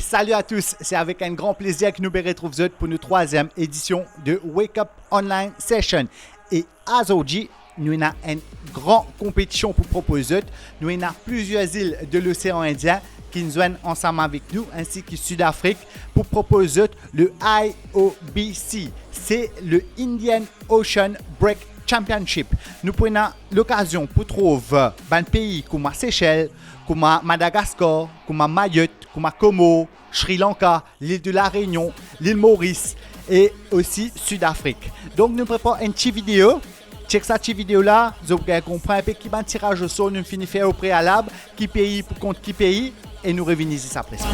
salut à tous, c'est avec un grand plaisir que nous vous retrouvons pour notre troisième édition de Wake Up Online Session. Et aujourd'hui, nous avons une grande compétition pour proposer. Nous avons plusieurs îles de l'océan Indien qui nous joignent ensemble avec nous, ainsi que Sud-Afrique, pour proposer le IOBC. C'est le Indian Ocean Break Championship. Nous prenons l'occasion pour trouver un pays comme Seychelles, comme Madagascar, comme Mayotte, comme Como, Sri Lanka, l'île de la Réunion, l'île Maurice et aussi Sud-Afrique. Donc nous préparons une petite vidéo. Check cette petite vidéo là, vous allez comprendre un peu qui va tirage au sort, nous finissons faire au préalable, qui pays pour contre qui pays et nous revenons ici après ça.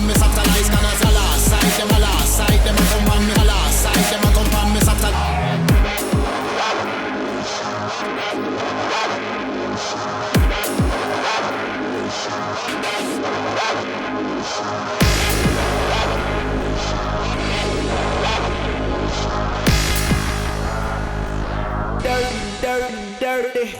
Dirty.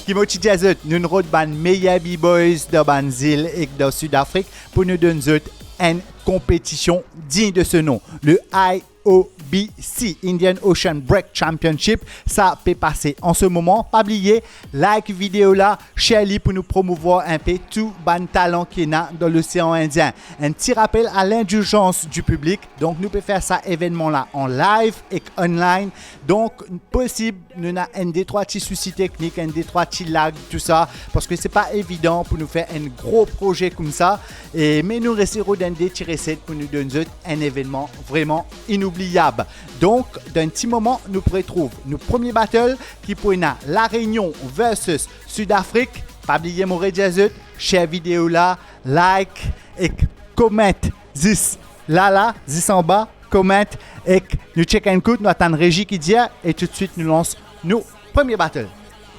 Kimochi Jazut, nous rodons les meilleurs B-boys de Banzil et de Sud-Afrique pour nous donner une compétition digne de ce nom, le IOBC, Indian Ocean Break Championship. Ça peut passer en ce moment. Pas oublier, like vidéo là, share pour nous promouvoir un peu tout bon talent qu'il y a dans l'océan Indien. Un petit rappel à l'indulgence du public. Donc, nous pouvons faire ça événement là en live et online. Donc, possible, nous avons un des trois petits soucis techniques, un des trois petits lags, tout ça, parce que c'est pas évident pour nous faire un gros projet comme ça. Mais nous resterons d'un des petits recettes pour nous donner un événement vraiment inoubliable. Donc, d'un petit moment, nous retrouvons nos premiers battles qui pour la Réunion versus Sud-Afrique. Pas oublier mon Jazut, share vidéo là, like et comment this là, this en bas, comment et nous check un coup, nous attendons Régie qui dit et tout de suite nous lançons nos premiers battles.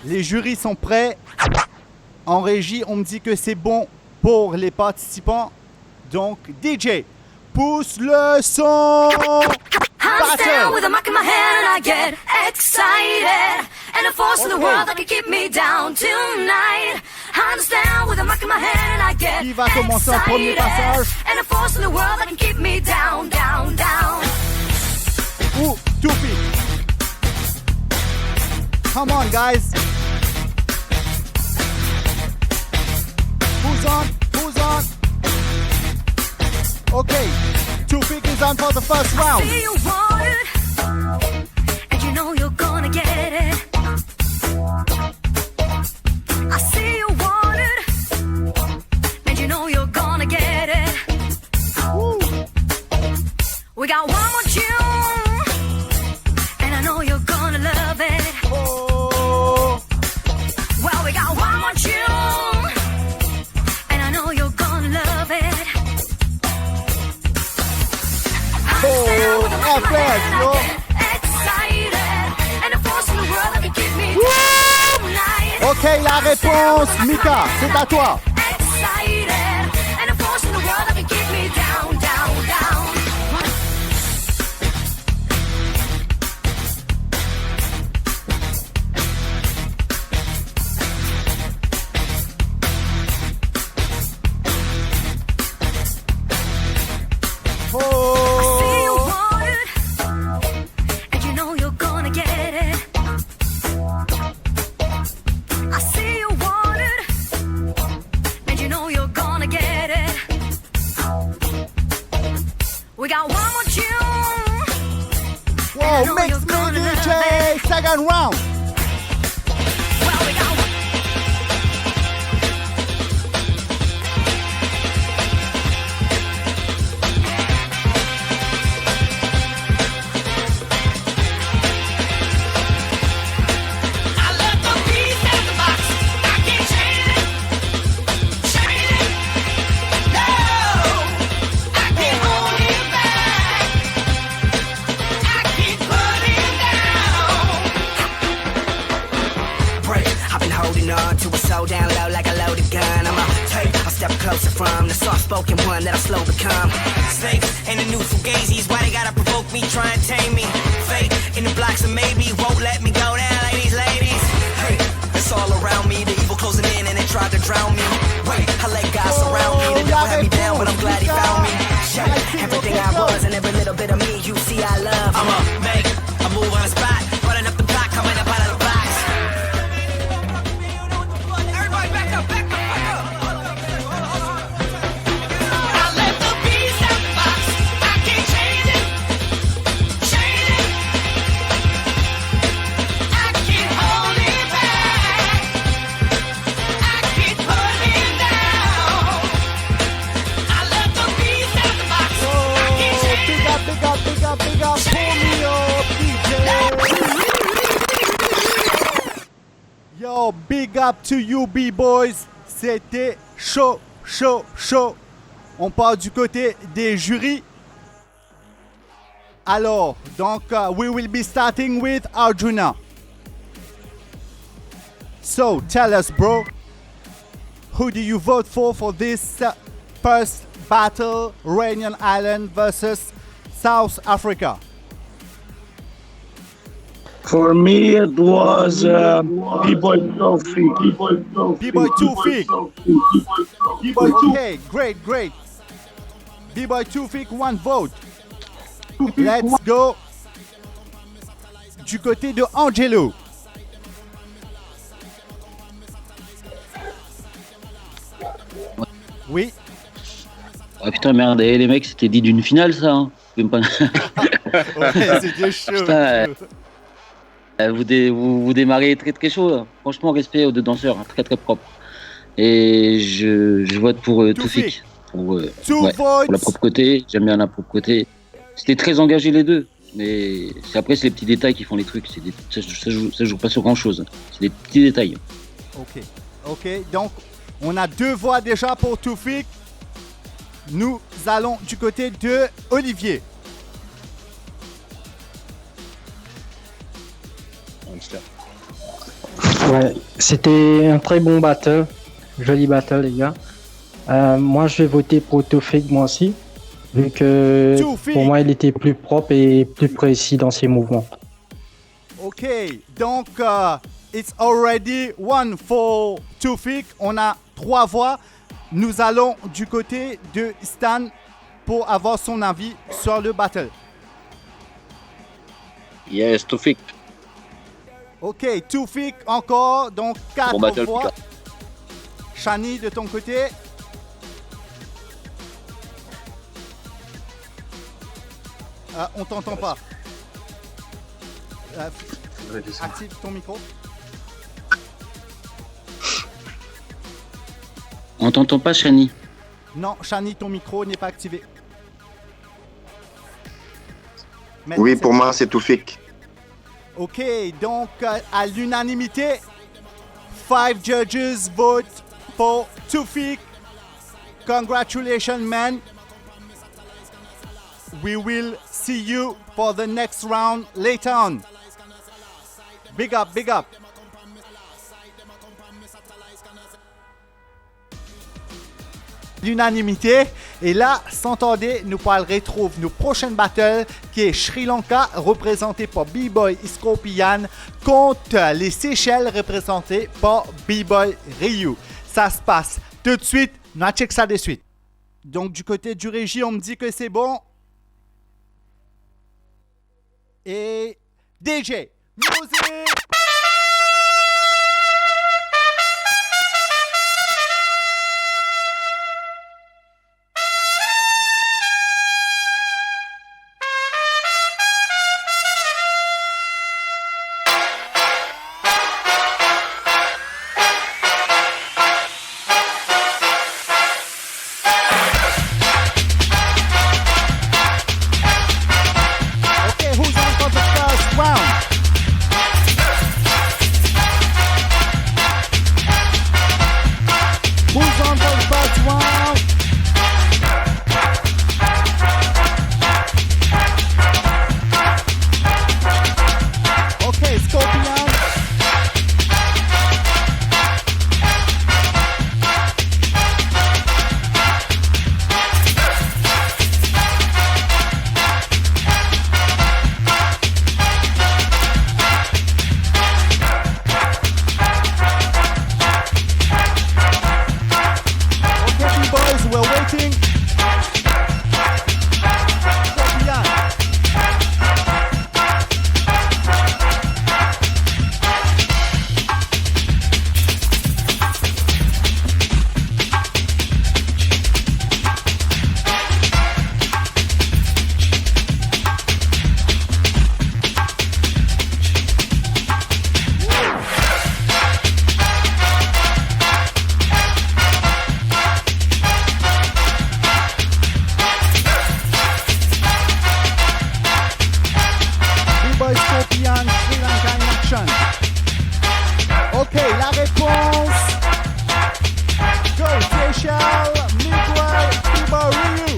Les jurys sont prêts. En régie, on me dit que c'est bon pour les participants. Donc, DJ, pousse le son. I'm down with a mic in my hand and I get excited. And a force in the world that can keep me down tonight. I'm down with a mic in my hand and I get Qui va commencer en premier passage? And a force in the world that can keep me down, down, down. Ou Tupi. Come on, guys. Who's on? Who's on? Okay, Tupik is on for the first round. I see you want it, and you know you're gonna get it. I see you want it, and you know you're gonna get it. Woo. We got one more tune, and I know you're gonna love it. Oh. Well, we got one more tune, and I know you're gonna love it. Oh, FS, yo. Ok, la réponse, Mika, c'est à toi. We got one more tune. Whoa, mix me DJ, second round. Well, we got answer from the soft-spoken one that I slow become. Snakes and the new fugazis, why they gotta provoke me, try and tame me? Fate in the blocks of maybe won't let me go down like these ladies. Hey, it's all around me, the evil closing in and they tried to drown me. Wait, I let God surround me, the devil had me down, but I'm glad he found me. Yeah, everything I was and every little bit of me, you see I love. I'ma make a move on the spot, running up the block, coming up out of the box. Everybody back up, back up, back up. I let the beast out the box, I can't change it, change it. I can't hold it back, I can't put it down. I let the beast out the box, I can't change it. Big up, big up, big up, pull me up, DJ. Yo, big up to you, B-Boys. C'était chaud, chaud, chaud. On part du côté des jurys. Alors, donc, we will be starting with Arjuna. So, tell us, bro, who do you vote for this first battle, Reunion Island versus South Africa? For me, it was B-Boy Tofik. B-Boy Tofik. Okay, great, great. B-Boy Tofik, one vote. Let's go du côté de Angelo. Oui. Ah putain, merde, les mecs, c'était dit d'une finale, ça. Hein. Même pas... Ouais, c'était chaud. Putain, vous démarrez très très chaud. Hein. Franchement, respect aux deux danseurs, hein, très très propre. Et je vote pour Tofik. Pour la propreté, j'aime bien la propreté. C'était très engagé les deux. Mais après, c'est les petits détails qui font les trucs. Ça joue pas sur grand chose. C'est des petits détails. Ok. Donc, on a deux voix déjà pour Tofik. Nous allons du côté de Olivier. Ouais, c'était un très bon battle. Joli battle, les gars. Moi, je vais voter pour Tofik, moi aussi. Vu que pour moi, il était plus propre et plus précis dans ses mouvements. Ok, donc it's already one for Tofik. On a 3 voix. Nous allons du côté de Stan pour avoir son avis sur le battle. Yes, Tofik. Ok, Tofik encore, donc 4 battle, voix. Shani, de ton côté. On t'entend pas. Active ton micro. On t'entend pas, Shani? Non, Shani, ton micro n'est pas activé. Oui, pour moi, c'est Tofik. Ok, donc à l'unanimité, 5 judges vote for Tofik. Congratulations, man. We will see you for the next round later on. Big up, big up. L'unanimité. Et là, sans tarder, nous parlerons de nos prochaines battles qui est Sri Lanka, représenté par B-Boy Scorpion, contre les Seychelles, représenté par B-Boy Ryu. Ça se passe tout de suite. On check ça de suite. Donc, du côté du régie, on me dit que c'est bon. Et DJ, musique! voting. Scorpion. B-Boy Scorpion, Sri Lanka in action. Ok, la réponse. Go, Seychelles, Miguel, B-Boy Ryu.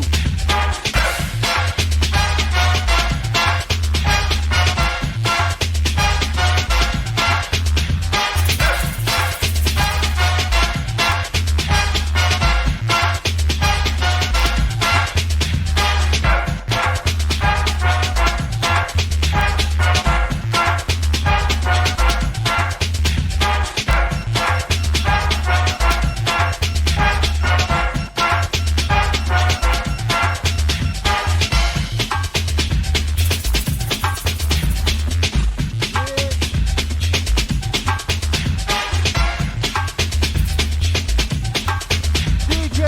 DJ,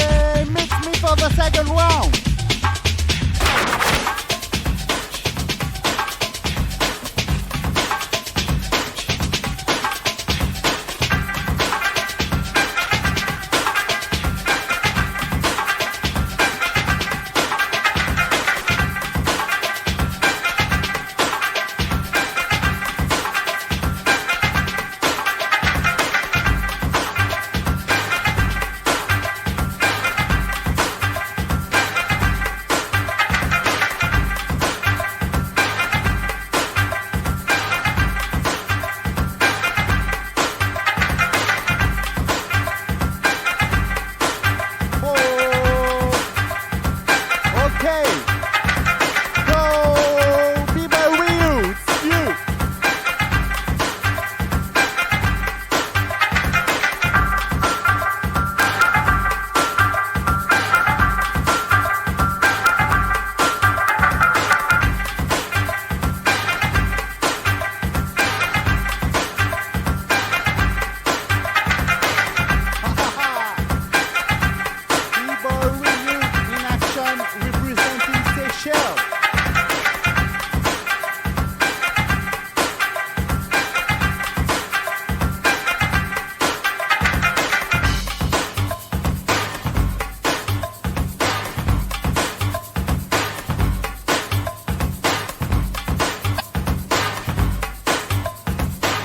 mix me for the second round. Okay. Go, B-Boy Ryu, it's you. B-Boy Ryu in action representing Seychelles.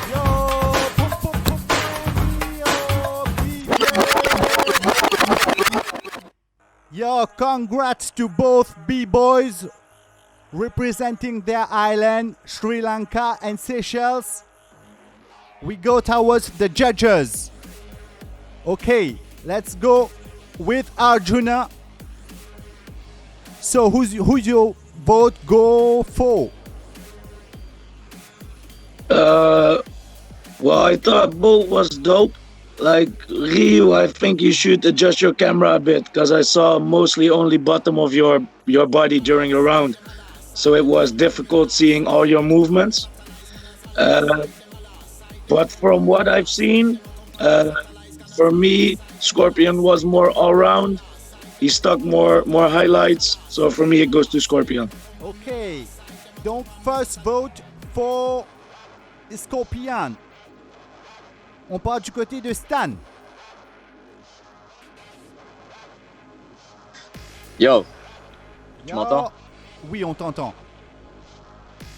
Yo, boom, boom, boom, boom, yo, B-Boy. Yo, congrats to both B-Boys representing their island, Sri Lanka and Seychelles. We go towards the judges. Okay, let's go with Arjuna. So who's your vote go for? Well, I thought Bolt was dope. Like Ryu, I think you should adjust your camera a bit because I saw mostly only bottom of your body during your round. So it was difficult seeing all your movements. But from what I've seen, for me, Scorpion was more all-round. He stuck more highlights. So for me, it goes to Scorpion. Okay, donc first vote for Scorpion. On part du côté de Stan. Yo, tu Yo. m'entends? Oui, on t'entend.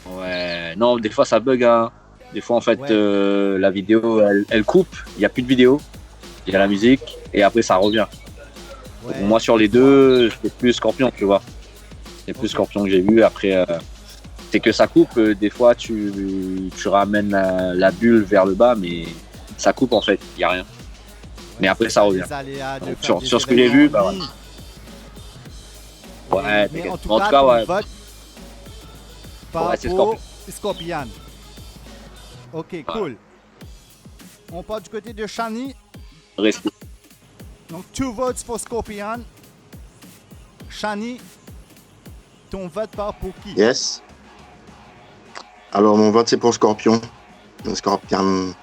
Ouais, non, des fois ça bug, hein. Des fois en fait Ouais. la vidéo elle coupe, il n'y a plus de vidéo, il y a la musique et après ça revient. Ouais. Donc, moi sur les deux, c'est plus Scorpion, tu vois. C'est plus Ok. Scorpion que j'ai vu. Après, c'est que ça coupe. Des fois tu ramènes la bulle vers le bas, mais ça coupe en fait, il n'y a rien. Mais après ça revient. Les aléas de Donc, faire des sur ce que j'ai vu, événements en bah ligne. Ouais, Mais t'inquiète. en tout En cas, tout cas, ton ouais. vote part Ouais, c'est pour Scorpion. Ok, cool. Ouais. On part du côté de Shani. Reste. Donc, 2 votes for Scorpion. Shani, ton vote part pour qui? Yes. Alors, mon vote, c'est pour Scorpion. Scorpion.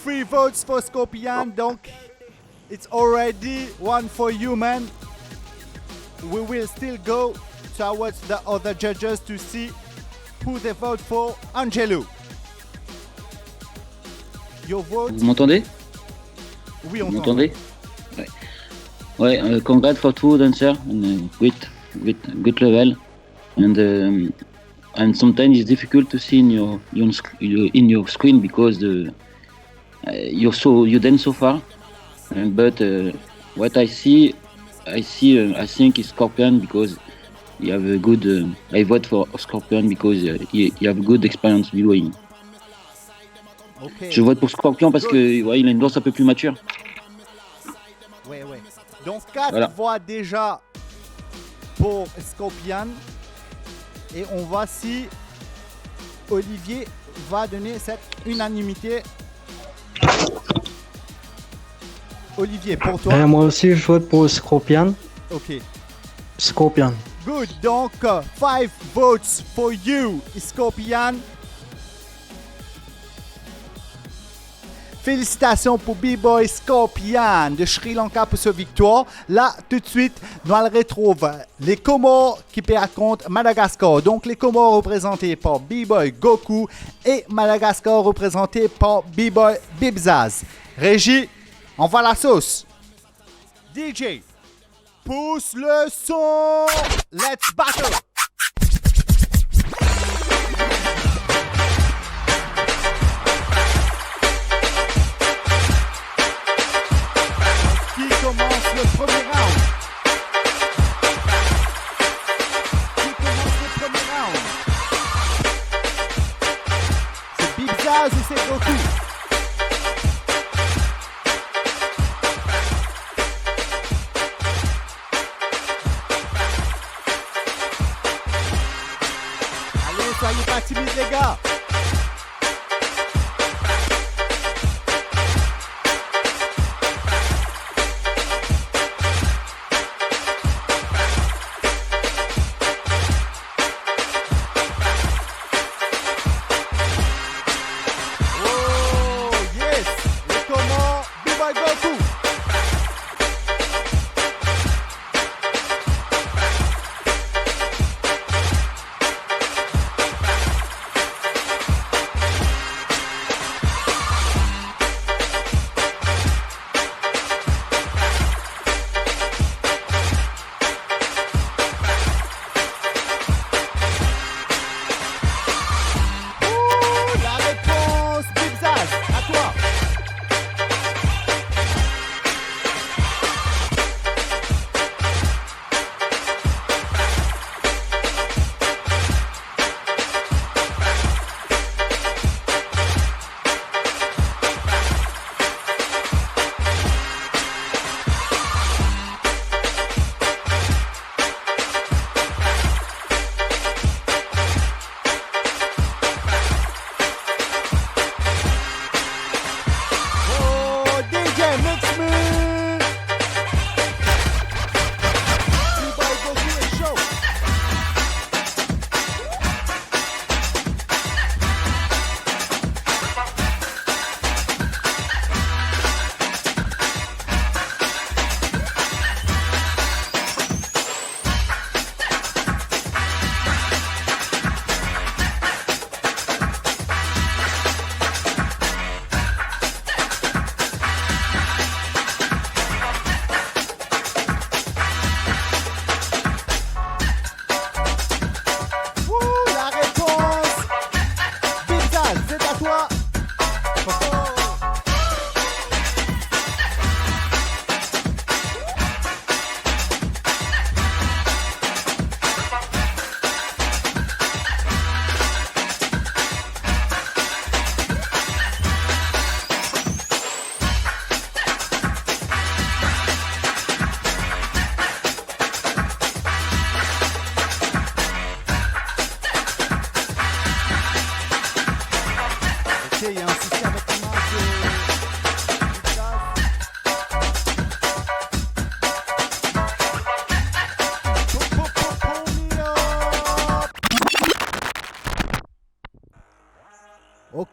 3 votes for Scorpion, donc it's already one for you, man. We will still go towards the other judges to see who they vote for. Angelo. Your vote? Vous m'entendez? Oui, on Vous m'entendez? Ouais, congrats for two dancers and good level. And sometimes it's difficult to see in your screen because you dance so far. But what I think is Scorpion because you have a good. I vote for Scorpion because you have a good experience viewing. Okay. Je vote pour Scorpion parce que ouais, il a une danse un peu plus mature. Ouais. Donc 4 voix déjà pour Scorpion. Et on voit si Olivier va donner cette unanimité. Olivier, pour toi? Moi aussi, je vote pour Scorpion. Ok. Scorpion. Good. Donc, 5 votes for you, Scorpion. Félicitations pour B-Boy Scorpion de Sri Lanka pour sa victoire. Là, tout de suite, nous allons retrouver les Comores qui racontent Madagascar. Donc, les Comores représentés par B-Boy Goku et Madagascar représenté par B-Boy Bibzaz. Régie, on va la sauce. DJ, pousse le son. Let's battle. Commence le premier round. C'est Bibzaz ou c'est Goku? Allez, soyez pas timides les gars.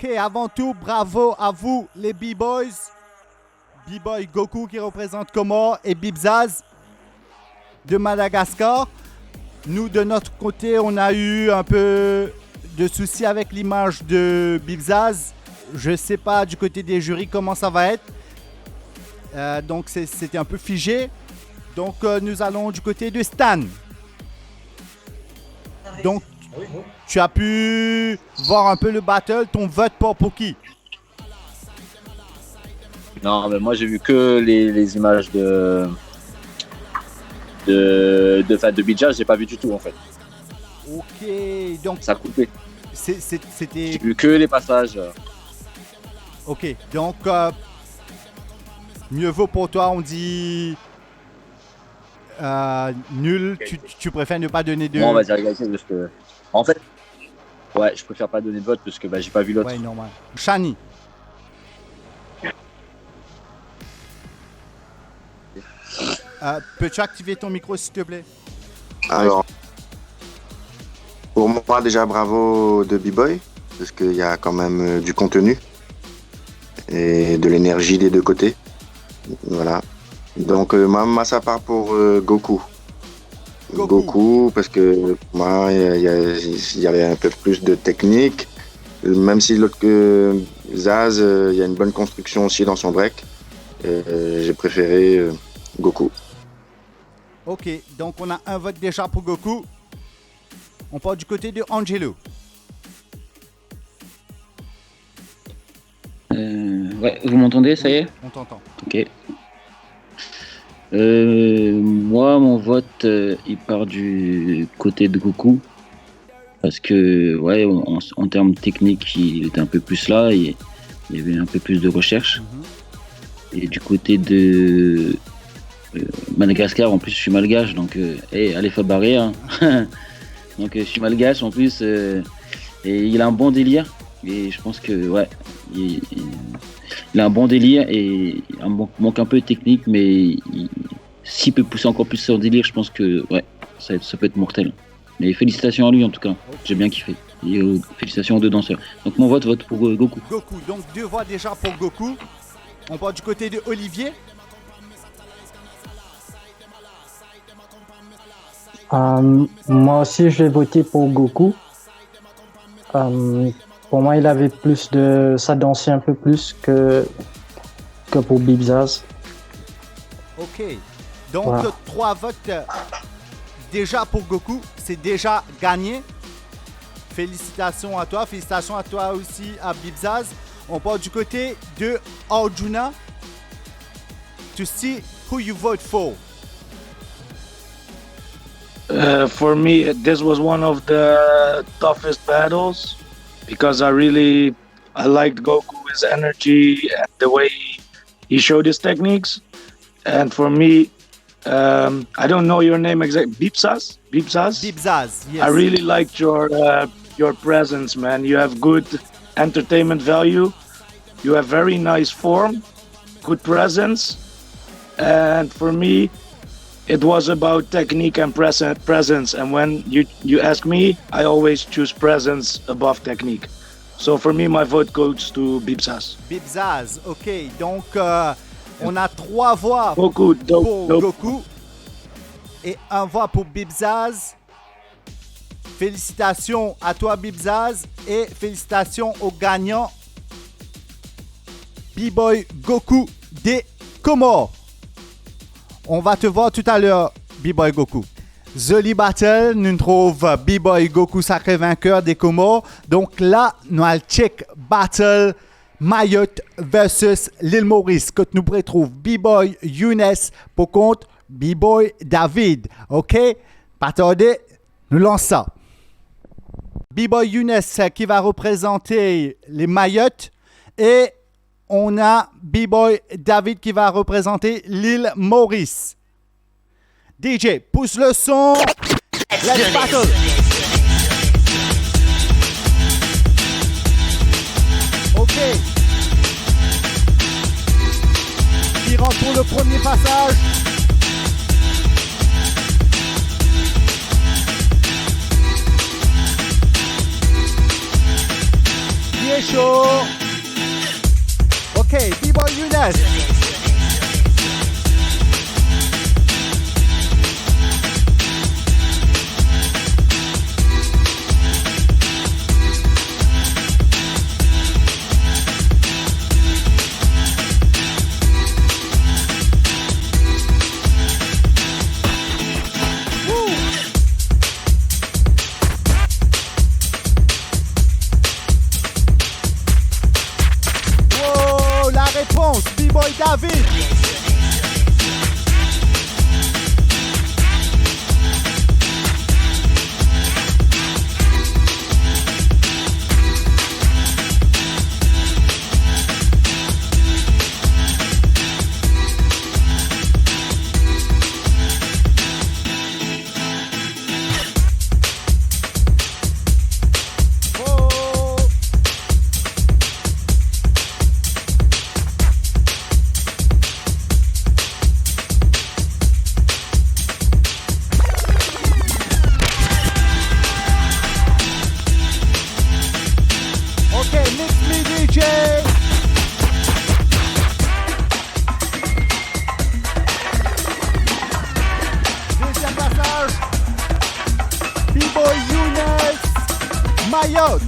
Ok, avant tout, bravo à vous, les B-Boys. B-Boy Goku qui représente Comore et Bibzaz de Madagascar. Nous, de notre côté, on a eu un peu de soucis avec l'image de Bibzaz. Je ne sais pas du côté des jurys comment ça va être. Donc, c'était un peu figé. Donc, nous allons du côté de Stan. Donc, tu as pu voir un peu le battle. Ton vote pour qui? Non, mais moi j'ai vu que les images de Bidja, j'ai pas vu du tout en fait. Ok, donc ça a coupé. C'était. J'ai vu que les passages. Ok, donc mieux vaut pour toi, on dit nul. Tu préfères ne pas donner de. Moi, on va dire égalité parce que. En fait, ouais, je préfère pas donner de vote parce que j'ai pas vu l'autre. Ouais, normal. Shani. Peux-tu activer ton micro s'il te plaît? Alors, pour moi déjà bravo de B-Boy, parce qu'il y a quand même du contenu et de l'énergie des deux côtés. Voilà. Donc moi ça part pour Goku. Goku, parce que pour moi il y avait un peu plus de technique, même si l'autre que Zaz, il y a une bonne construction aussi dans son break. J'ai préféré Goku. Ok, donc on a un vote déjà pour Goku. On part du côté de Angelo. Ouais, vous m'entendez, ça y est? On t'entend. Ok. Moi, mon vote, il part du côté de Goku. Parce que, ouais, en termes techniques, il était un peu plus là. Il y avait un peu plus de recherche. Et du côté de Madagascar, en plus, je suis malgache. Donc, allez, faut barrer. Hein. Donc, je suis malgache en plus. Et il a un bon délire. Et je pense que, ouais, il a un bon délire et il manque un peu de technique, mais s'il peut pousser encore plus son délire, je pense que, ouais, ça peut être mortel. Mais félicitations à lui en tout cas, j'ai bien kiffé. Et félicitations aux deux danseurs. Donc mon vote pour Goku. Goku, donc 2 voix déjà pour Goku. On part du côté de Olivier. Moi aussi, je vais voter pour Goku. Pour moi, il avait plus de... Ça dansait un peu plus que pour Bibzaz. Ok. Donc, voilà. 3 votes déjà pour Goku. C'est déjà gagné. Félicitations à toi. Félicitations à toi aussi, à Bibzaz. On part du côté de Arjuna. To see who you vote for. For me, this was one of the toughest battles because I liked Goku, his energy and the way he showed his techniques. And for me, I don't know your name exactly. Bibzaz? Bibzaz, yes. I really liked your presence, man. You have good entertainment value. You have very nice form, good presence. And for me, it was about technique and presence. And when you ask me, I always choose presence above technique. So for me, my vote goes to Bibzaz. Bibzaz, ok. Donc, on a 3 voix Goku, pour Goku et 1 voix pour Bibzaz. Félicitations à toi, Bibzaz, et félicitations aux gagnants B-Boy Goku des Comores. On va te voir tout à l'heure, B-Boy Goku. Joli battle, nous trouve B-Boy Goku sacré vainqueur des Comores. Donc là, nous allons check battle Mayotte versus l'île Maurice. Que nous retrouvons B-Boy Younes pour contre B-Boy David. OK? Pas tarder, nous lançons ça. B-Boy Younes qui va représenter les Mayotte et on a B-Boy David qui va représenter l'île Maurice. DJ, pousse le son. Let's battle. OK. Qui rentre pour le premier passage. Qui est très chaud. Ok, B-Boy Younes. Réponse, B-Boy David. Mayotte.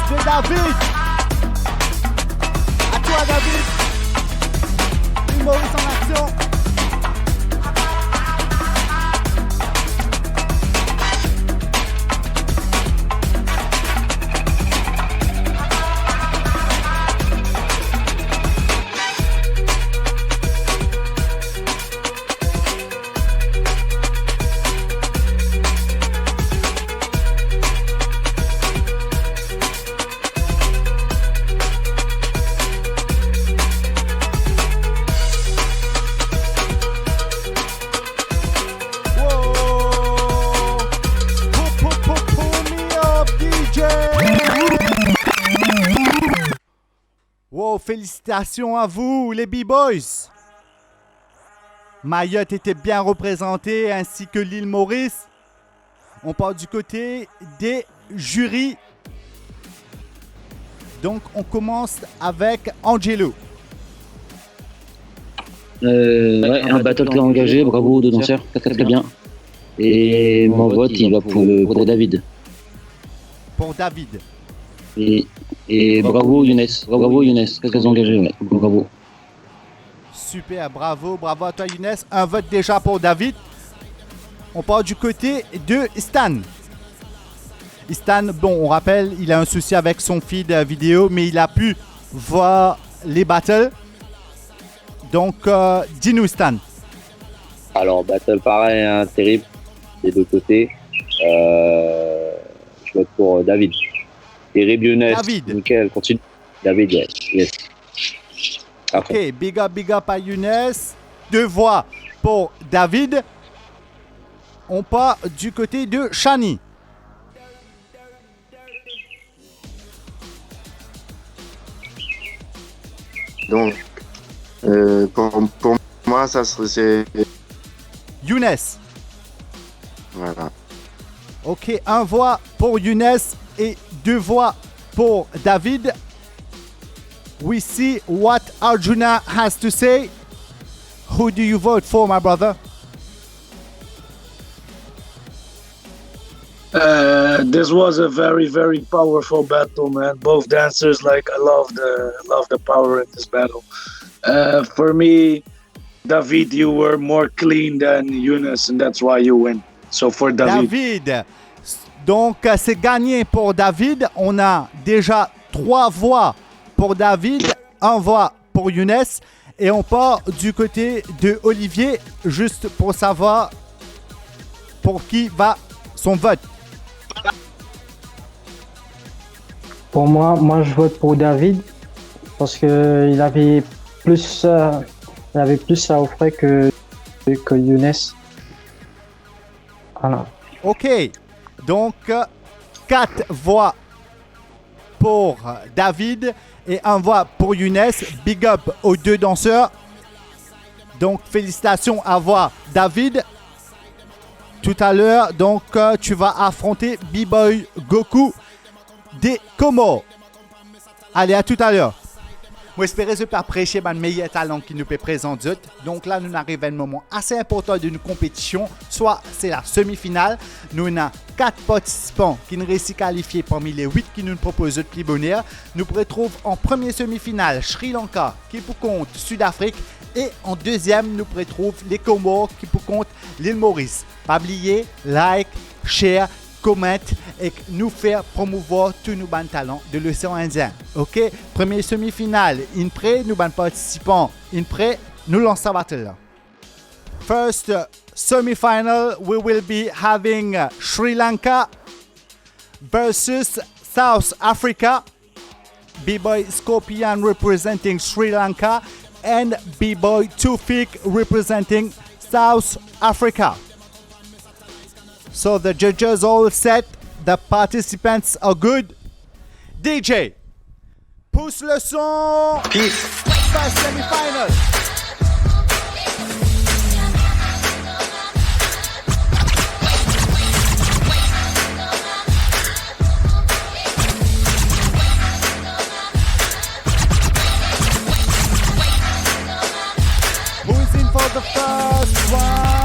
De David. À toi, David. Humoriste en action. Wow, félicitations à vous, les B-Boys. Mayotte était bien représentée, ainsi que l'île Maurice. On part du côté des jurys. Donc, on commence avec Angelo. Un battle très engagé, bravo aux deux danseurs, très bien. Et mon vote, il va pour David. Pour David. Et bravo Younes, très engagé, ouais. Bravo. Super, bravo à toi Younes. Un vote déjà pour David. On part du côté de Stan. Stan, bon, on rappelle, il a un souci avec son feed vidéo, mais il a pu voir les battles. Donc, dis-nous Stan. Alors, battle pareil, hein, terrible, des deux côtés. Je vote pour David. Terrible Younes. David. Nickel, continue. David, yes. Ok, big up à Younes. 2 voix pour David. On part du côté de Shani. Donc, pour moi, ça serait... Younes. Voilà. Ok, 1 voix pour Younes et 2 voix pour David. We see what Arjuna has to say. Who do you vote for, my brother? This was a very, very powerful battle, man. Both dancers, like, I love the power in this battle. For me, David, you were more clean than Younes, and that's why you win. So for David. Donc, c'est gagné pour David. On a déjà 3 voix pour David, 1 voix pour Younes. Et on part du côté de Olivier, juste pour savoir pour qui va son vote. Pour moi, je vote pour David parce que il avait plus à offrir que Younes. Voilà. Ok, donc 4 voix pour David et 1 voix pour Younes. Big up aux 2 danseurs. Donc félicitations à voix David. Tout à l'heure, donc tu vas affronter B-Boy Goku des Comores. Allez, à tout à l'heure. Moi, j'espère que je prêcher le meilleur talent qui nous peut présenter. Donc là, nous arrivons à un moment assez important de nos compétitions. Soit c'est la semi-finale. Nous avons 4 participants qui nous réussissent qualifiés parmi les 8 qui nous proposent de plus bonheur. Nous retrouvons en première semi-finale Sri Lanka qui pour compte Sud-Afrique. Et en deuxième, nous retrouvons les Comores qui pour compte l'île Maurice. Pas oublier, like, share, comment et nous faire promouvoir tous nos bons talents de l'océan Indien. Ok, première semi-finale, in prêt, nous bons participants, in prêt, nous lançons la battle. First semi-final, we will be having Sri Lanka versus South Africa. B-Boy Scorpion representing Sri Lanka and B-Boy Tufik representing South Africa. So the judges all set, the participants are good. DJ, pousse le son. Peace. First semi-final. Who's in for the first round?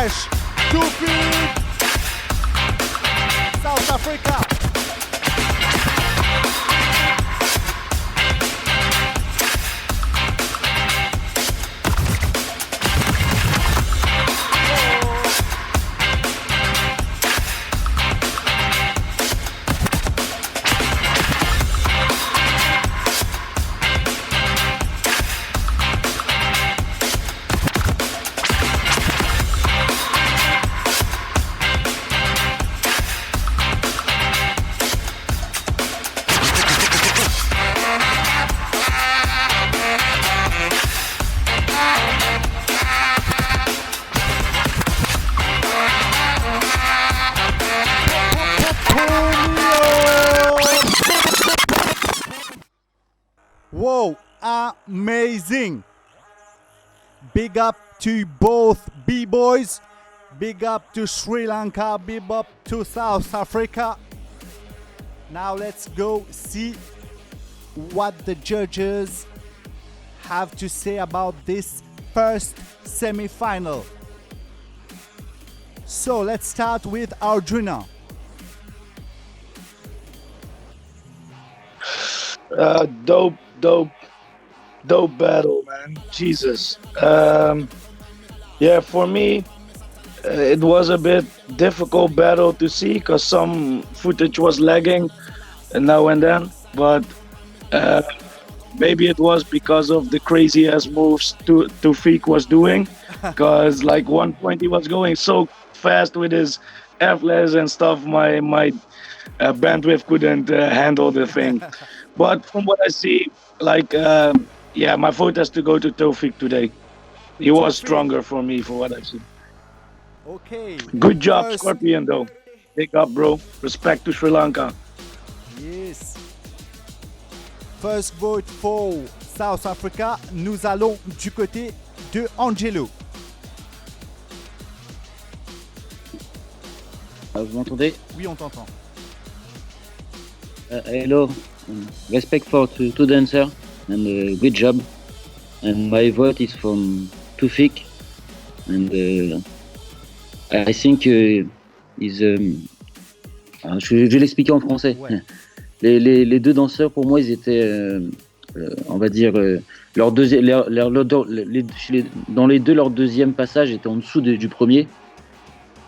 fresh. Tufik, South Africa. Whoa, amazing. Big up to both B-boys. Big up to Sri Lanka. Big up to South Africa. Now let's go see what the judges have to say about this first semi-final. So let's start with Arjuna. Dope battle, man. Jesus. Yeah, for me, it was a bit difficult battle to see because some footage was lagging now and then, but maybe it was because of the crazy ass moves Tufik was doing, because like one point he was going so fast with his F-les and stuff, my bandwidth couldn't handle the thing. But from what I see, like, yeah, my vote has to go to Tofik today. He was stronger for me, for what I see. Okay. Good job, Scorpion, though. Big up, bro. Respect to Sri Lanka. Yes. First vote for South Africa. Nous allons du côté de Angelo. Vous m'entendez? Oui, on t'entend. Hello. Respect for two dancers and good job. And my vote is from Tufik. And I think is. Je vais l'expliquer en français. Ouais. Les deux danseurs, pour moi, ils étaient, on va dire, dans les deux, leur deuxième passage était en dessous du premier.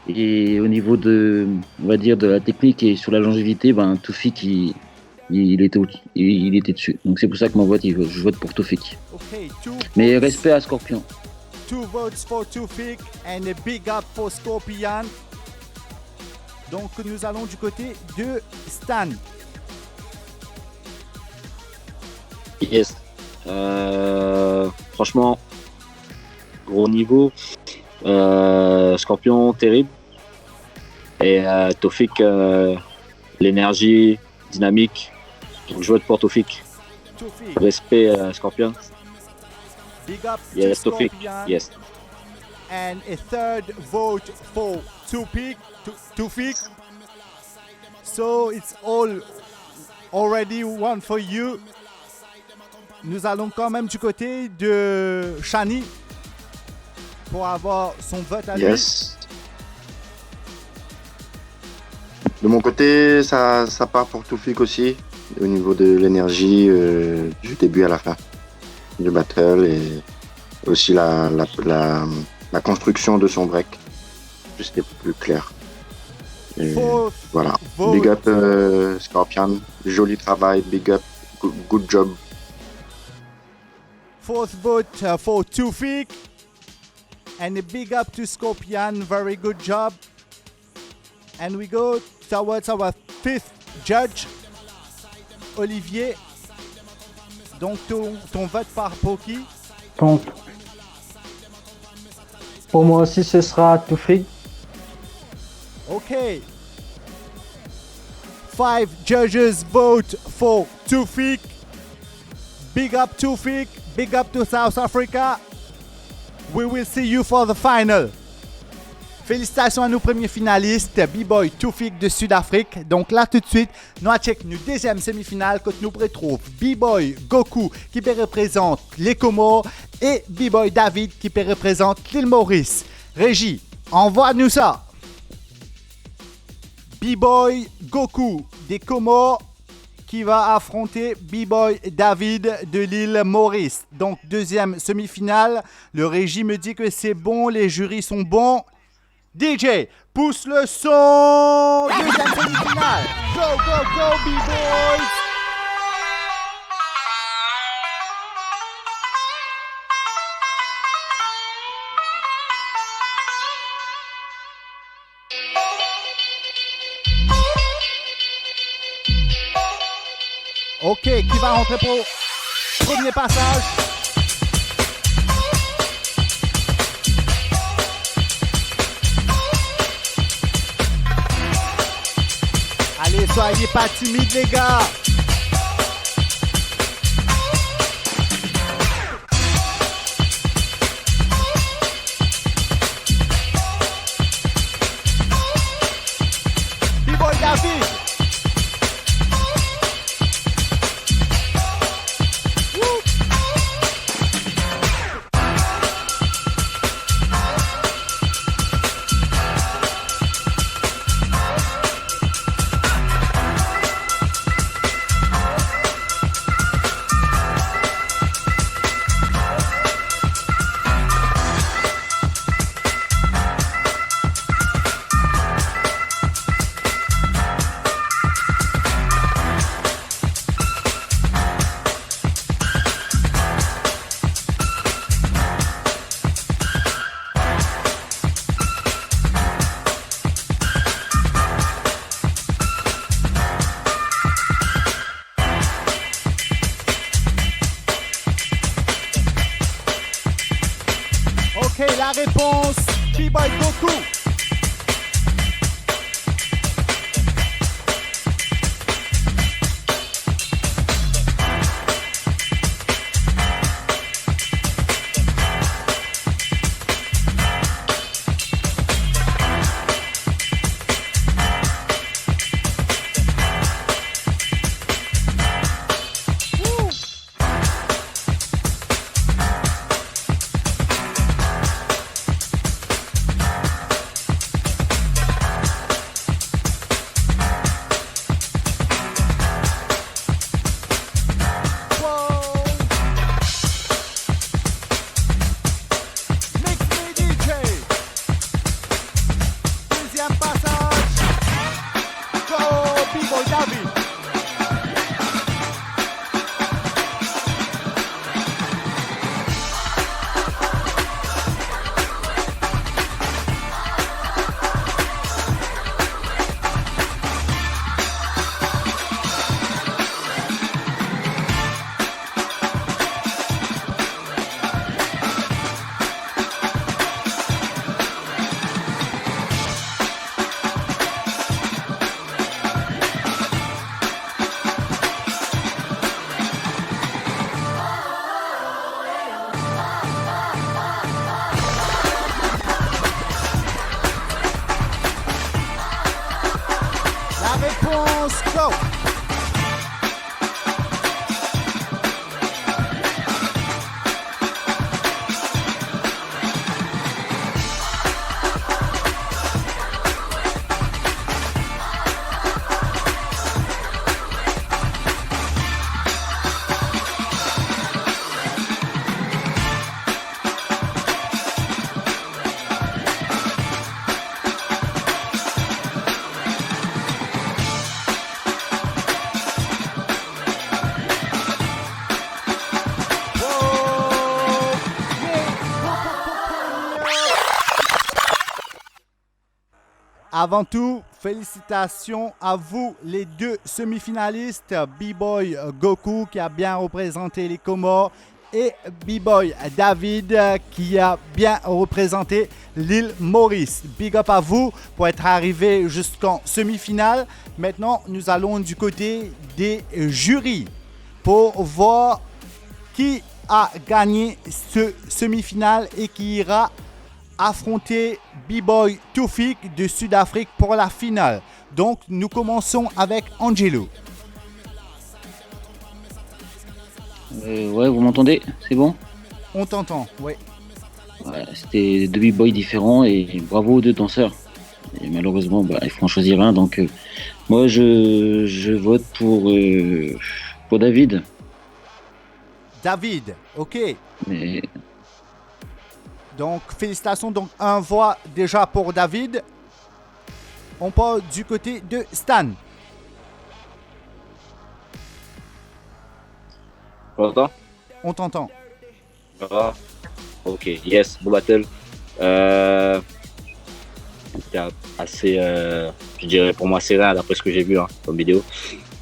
Et au niveau de, on va dire, de la technique et sur la longévité, ben Tufik, il était dessus. Donc c'est pour ça que je vote pour Tufik. Okay, Mais respect à Scorpion. 2 votes for Tufik and a big up for Scorpion. Donc nous allons du côté de Stan. Yes. Franchement, gros niveau. Scorpion, terrible. Et Tofik, l'énergie, dynamique. Donc je vote pour Tofik. Respect Scorpion. Big up Yes, to Tofik. Scorpion. Yes. And a third vote for Tufik. So it's all already one for you. Nous allons quand même du côté de Shani pour avoir son vote à lui. Yes. De mon côté, ça part pour Tufik aussi, au niveau de l'énergie du début à la fin du battle et aussi la construction de son break. C'était plus clair. Et voilà. Big up Scorpion, joli travail, big up, good job. Fourth vote for Tufik. And a big up to Scorpion, very good job. And we go towards our fifth judge, Olivier. Donc ton vote par Poki. Donc, pour moi aussi, ce sera Tufik. Okay. 5 judges vote for Tufik. Big up Tufik. Big up to South Africa. We will see you for the final. Félicitations à nos premiers finalistes, B-Boy Tufik de Sud-Afrique. Donc là tout de suite, nous check nos deuxième semi-finale que nous retrouvons B-Boy Goku qui représente les Comores et B-Boy David qui représente l'île Maurice. Régie, Envoie-nous ça. B-Boy Goku des Comores qui va affronter B-Boy David de l'île Maurice. Donc, deuxième semi-finale. Le régie me dit que c'est bon, les jurys sont bons. DJ, pousse le son. Deuxième semi-finale. Go, go, go, B-Boys. Ok, qui va rentrer pour premier passage? Allez, soyez pas timides les gars. B-Boy David. Ok, la réponse, B-Boy Goku. Go! Avant tout, félicitations à vous, les deux semi-finalistes, B-Boy Goku qui a bien représenté les Comores et B-Boy David qui a bien représenté l'île Maurice. Big up à vous pour être arrivé jusqu'en semi-finale. Maintenant, nous allons du côté des jurys pour voir qui a gagné ce semi-finale et qui ira affronter B-Boy Toufik de Sud-Afrique pour la finale. Donc, nous commençons avec Angelo. Ouais, vous m'entendez? C'est bon? On t'entend, oui. Ouais, c'était deux b-boys différents et bravo aux deux danseurs. Et malheureusement, il faut en choisir un. Donc, moi, je vote pour David. David, ok. Mais Donc, félicitations. Donc, un voix déjà pour David. On part du côté de Stan. T'entends? On t'entend. Ah, ok, yes, beau battle. C'était assez, je dirais pour moi serré d'après ce que j'ai vu comme vidéo.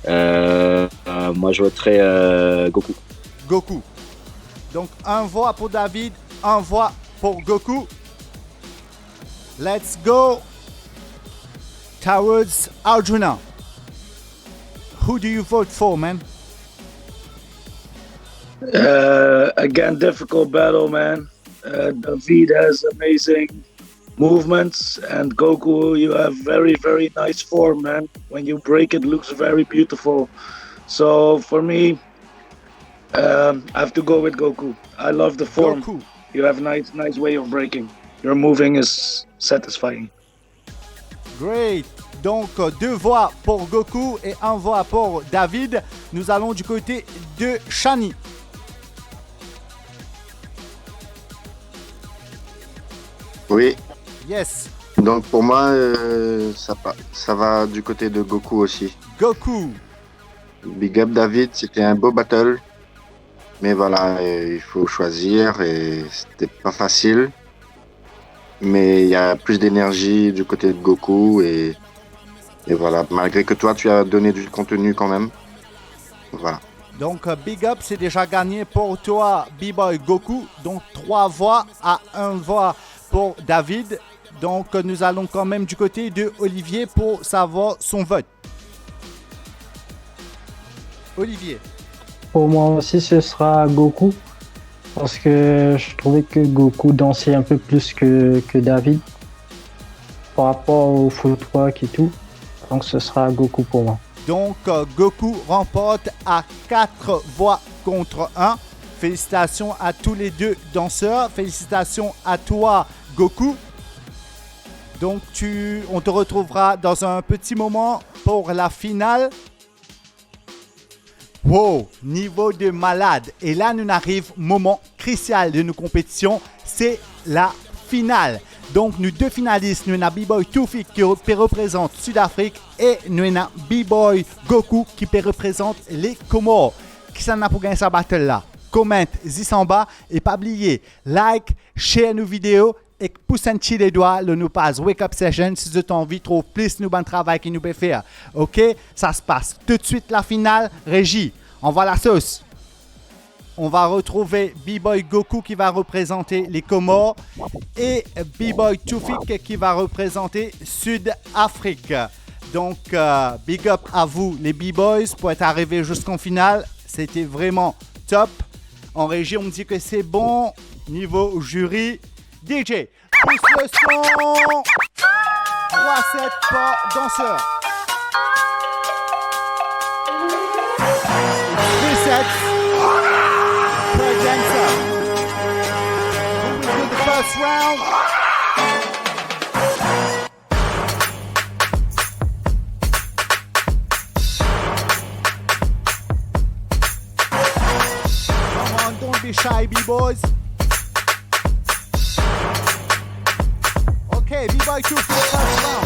Moi je voterais Goku. Goku. Donc un voix pour David, un voix pour Goku. Let's go towards Arjuna. Who do you vote for, man? Again, difficult battle, man. David has amazing movements, and Goku, you have very, very nice form, man. When you break, it looks very beautiful. So for me, I have to go with Goku. I love the form. Goku. You have nice way of breaking. Your moving is satisfying. Great. Donc, deux voix pour Goku et un voix pour David. Nous allons du côté de Shani. Oui. Yes. Donc pour moi, ça va du côté de Goku aussi. Goku. Big up David, c'était un beau battle. Mais voilà, il faut choisir et c'était pas facile. Mais il y a plus d'énergie du côté de Goku et voilà, malgré que toi tu as donné du contenu quand même. Voilà. Donc, big up, c'est déjà gagné pour toi, B-Boy Goku. Donc, 3 voix à 1 voix pour David. Donc, nous allons quand même du côté de Olivier pour savoir son vote. Olivier. Pour moi aussi, ce sera Goku. Parce que je trouvais que Goku dansait un peu plus que David. Par rapport au footwork et tout. Donc, ce sera Goku pour moi. Donc, Goku remporte à 4 voix contre 1. Félicitations à tous les deux danseurs. Félicitations à toi, Goku. Donc, on te retrouvera dans un petit moment pour la finale. Wow, niveau de malade. Et là, nous arrive moment crucial de nos compétitions. C'est la finale. Donc, nous deux finalistes, nous avons B-Boy Toufik qui représente Sud-Afrique et nous avons B-Boy Goku qui représente les Comores. Qui s'en a pour gagner sa battle là? Commente ici en bas et pas oublier, like, share nos vidéos et pousse un petit les doigts, le nous passe Wake Up Session si vous avez envie, trop plus nous bon travail qu'il nous peut faire. Ok, ça se passe tout de suite la finale. Régie, on va la sauce. On va retrouver B-Boy Goku qui va représenter les Comores et B-Boy Toufik qui va représenter Sud-Afrique. Donc, big up à vous les B-Boys pour être arrivés jusqu'en finale. C'était vraiment top. En régie, on me dit que c'est bon. Niveau jury, DJ, pousse le son. 3-7 pas danseur. 3-7. Dancer. Who will do the first round? Come on, don't be shy, B-boys. Okay, B-boy 2 for the first round.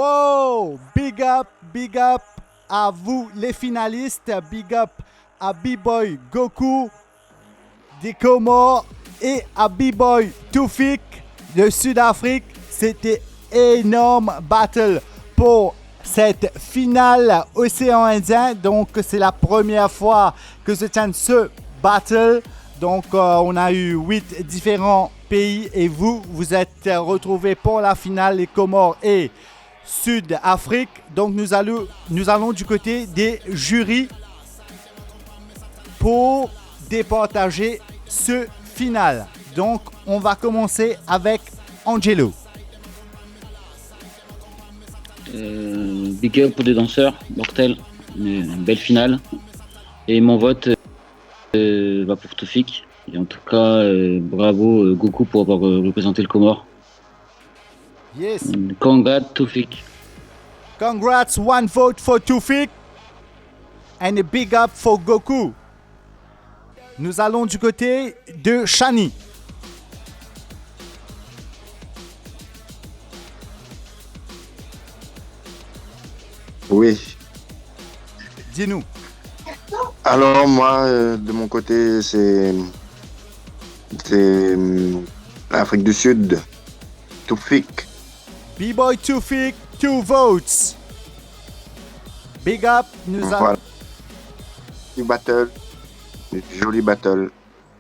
Wow! Big up à vous les finalistes. Big up à B-Boy Goku des Comores et à B-Boy Toufik de Sud-Afrique. C'était énorme battle pour cette finale Océan Indien. Donc c'est la première fois que se tient ce battle. Donc on a eu 8 différents pays et vous êtes retrouvés pour la finale, les Comores et Sud-Afrique. Donc nous allons du côté des jurys pour départager ce final. Donc on va commencer avec Angelo. Big up pour les danseurs, mortel, une belle finale. Et mon vote va pour Toufik. Et en tout cas, bravo Goku pour avoir représenté le Comore. Yes. Congrats Toufik. Congrats, one vote for Toufik. And a big up for Goku. Nous allons du côté de Shani. Oui. Dis-nous. Alors moi, de mon côté, c'est l'Afrique du Sud. Toufik. B-Boy Toufik, 2 votes. Big up, nous allons... Voilà. Battle. Joli battle.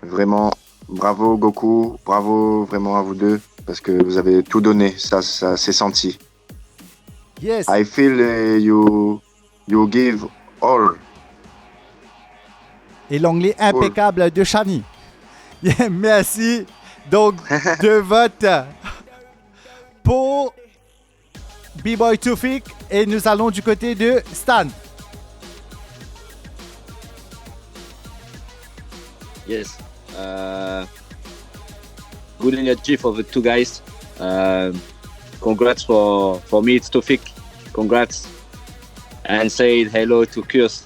Vraiment, bravo Goku. Bravo vraiment à vous deux. Parce que vous avez tout donné. Ça s'est senti. Yes. I feel you give all. Et l'anglais impeccable de Shani. Yeah, merci. Donc, 2 votes pour B-Boy Toufik. Et nous allons du côté de Stan. Yes. Good energy for the two guys. Congrats for me, it's Toufik. Congrats. And say hello to Kurs.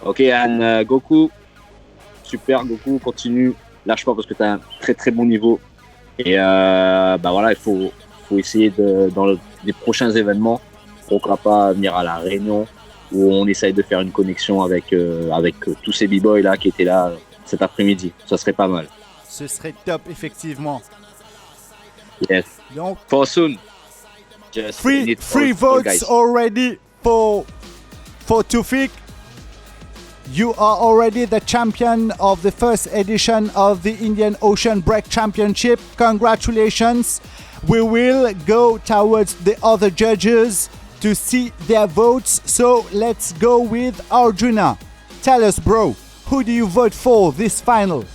Ok, and Goku. Super, Goku, continue. Lâche pas parce que tu as un très très bon niveau. Et voilà, il faut essayer dans les prochains événements, pourquoi pas venir à la Réunion où on essaye de faire une connexion avec tous ces b-boys là qui étaient là cet après-midi. Ça serait pas mal. Ce serait top, effectivement. Yes. Donc, for soon. Just three votes already for Toufik. You are already the champion of the first edition of the Indian Ocean Break Championship. Congratulations. We will go towards the other judges to see their votes. So let's go with Arjuna. Tell us, bro, who do you vote for this final?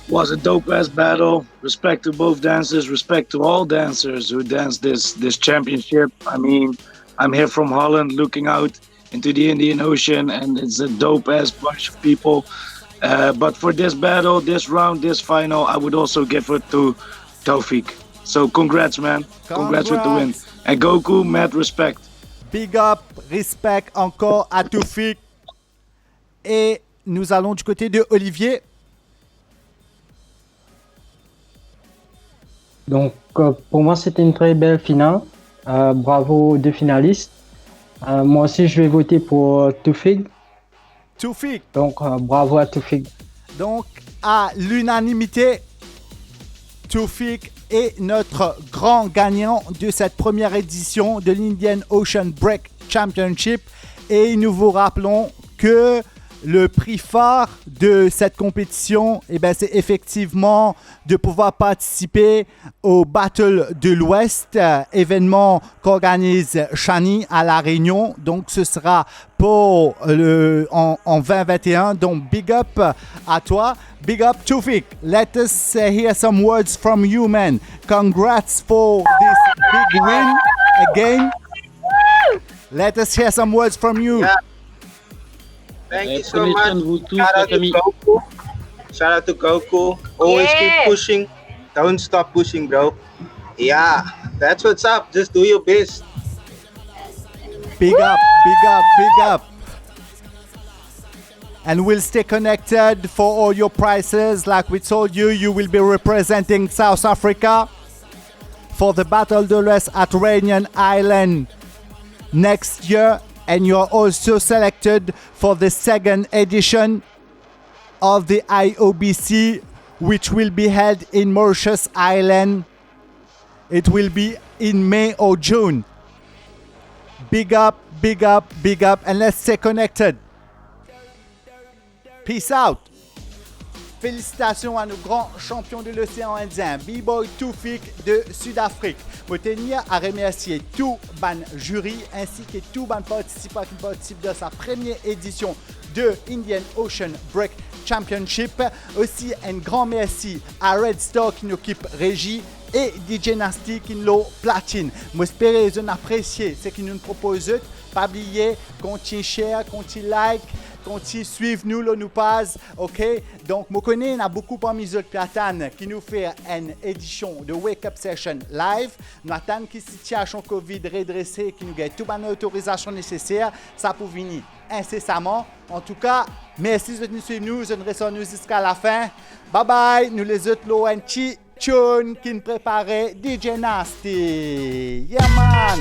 Was a dope-ass battle. Respect to both dancers. Respect to all dancers who danced this championship. I mean, I'm here from Holland looking out into the Indian Ocean, and it's a dope-ass bunch of people. But for this battle, this round, this final, I would also give it to Toufik. So congrats, man. Congrats with the win. And Goku, mad respect. Big up, respect encore à Toufik. Et nous allons du côté de Olivier. Donc, pour moi, c'était une très belle finale. Bravo aux deux finalistes. Moi aussi, je vais voter pour Toufik. Toufik. Donc, bravo à Toufik. Donc, à l'unanimité, Toufik est notre grand gagnant de cette première édition de l'Indian Ocean Break Championship. Et nous vous rappelons que le prix phare de cette compétition, c'est effectivement de pouvoir participer au Battle de l'Ouest, événement qu'organise Shani à La Réunion. Donc, ce sera pour en 2021. Donc, big up à toi. Big up, Toufik. Let us hear some words from you, man. Congrats for this big win again. Let us hear some words from you. Yeah. Thank you so much. Shout out to Goku. Always keep pushing. Don't stop pushing, bro. Yeah, that's what's up. Just do your best. Big up, big up, big up. and we'll stay connected for all your prizes. Like we told you, you will be representing South Africa for the Battle de l'Ouest at Réunion Island next year, and you're also selected for the second edition of the IOBC, which will be held in Mauritius Island. It will be in May or June. Big up, big up, big up, and let's stay connected. Peace out. Félicitations à nos grands champions de l'océan Indien, B-Boy Toufik de Sud-Afrique. Je tenir à remercier tout ban jury ainsi que tout ban participant qui participe de sa première édition de Indian Ocean Break Championship. Aussi un grand merci à Red Star qui nous occupe régie et DJ Nasty qui nous platine. J'espère que vous appréciez ce qu'ils nous proposent. Pas oublier, continuez share, continuez like, continuez suivre nous, là, nous passe, ok? Donc, je connais, il y a beaucoup parmi les autres platanes qui nous fait une édition de Wake Up Session live. Nous attendons que la situation Covid redressée, qui nous gagne toute l'autorisation nécessaire, ça pour venir incessamment. En tout cas, merci de nous suivre, nous restons jusqu'à la fin. Bye bye, nous les autres, l'ONC. Tune qui nous préparait DJ Nasty. Yeah man!